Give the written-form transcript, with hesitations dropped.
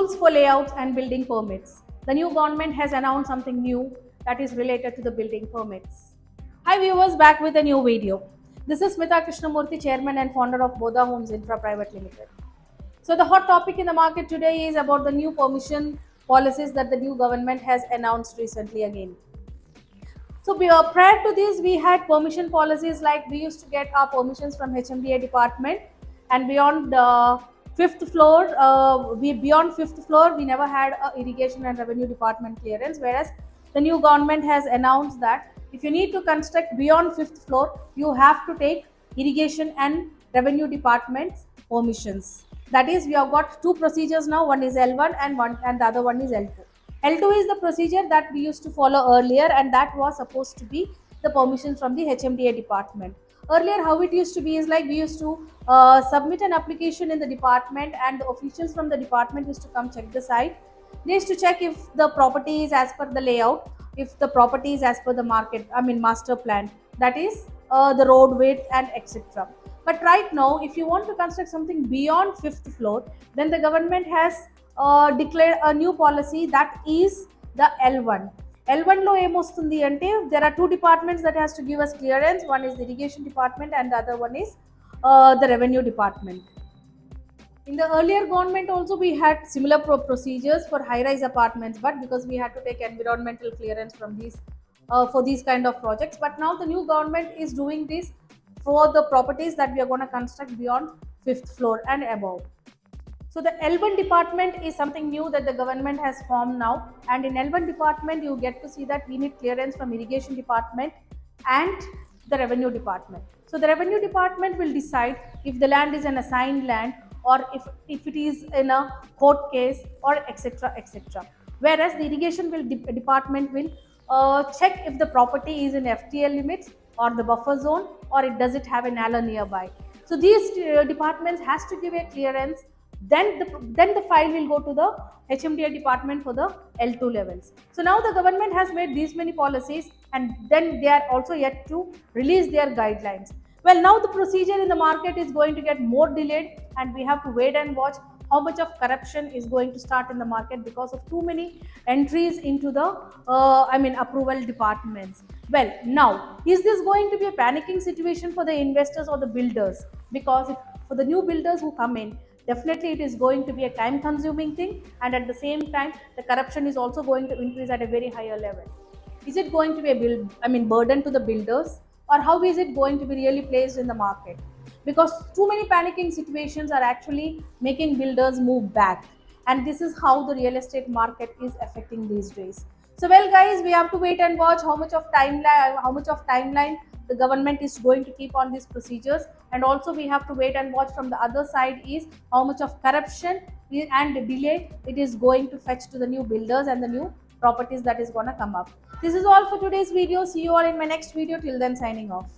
rules for layouts and building permits. The new government has announced something new that is related to the building permits. Hi viewers, back with a new video. This is Smita Krishnamurthy, Chairman and founder of Bodha Homes Infra Private Limited. So the hot topic in the market today is about the new permission policies that the new government has announced recently again. So prior to this, we had permission policies like we used to get our permissions from HMDA department, and beyond the fifth floor, we never had a irrigation and revenue department clearance. Whereas the new government has announced that if you need to construct beyond fifth floor, you have to take irrigation and revenue department's permissions. That is, we have got two procedures now. One is L1 and the other one is L2. L2 is the procedure that we used to follow earlier, and that was supposed to be the permission from the HMDA department. Earlier, how it used to be is like we used to submit an application in the department, and the officials from the department used to come check the site. They used to check if the property is as per the layout, if the property is as per the master plan, that is the road width and etc. But right now, if you want to construct something beyond fifth floor, then the government has declared a new policy, that is the L1. L1 లో ఏమొస్తుంది అంటే there are two departments that has to give us clearance. One is the irrigation department and the other one is the revenue department. In the earlier government also we had similar procedures for high-rise apartments, but because we had to take environmental clearance from these for these kind of projects. But now the new government is doing this for the properties that we are going to construct beyond fifth floor and above. So the L1 department is something new that the government has formed now, and in L1 department you get to see that we need clearance from irrigation department and the revenue department. So the revenue department will decide if the land is an assigned land or if it is in a court case or etc. Whereas the irrigation department will check if the property is in FTL limits or the buffer zone, or it does it have an NALA nearby. So these departments has to give a clearance. Then the file will go to the HMDA department for the L2 levels. So now the government has made these many policies, and then they are also yet to release their guidelines. Well, now the procedure in the market is going to get more delayed, and we have to wait and watch how much of corruption is going to start in the market because of too many entries into the approval departments. Well, now is this going to be a panicking situation for the investors or the builders? Because for the new builders who come in, definitely it is going to be a time consuming thing, and at the same time the corruption is also going to increase at a very higher level. Is it going to be a burden to the builders, or how is it going to be really placed in the market? Because too many panicking situations are actually making builders move back, and this is how the real estate market is affecting these days. So well guys, we have to wait and watch how much of timeline the government is going to keep on these procedures, and also we have to wait and watch from the other side is how much of corruption and delay it is going to fetch to the new builders and the new properties that is going to come up. This is all for today's video. See you all in my next video. Till then, signing off.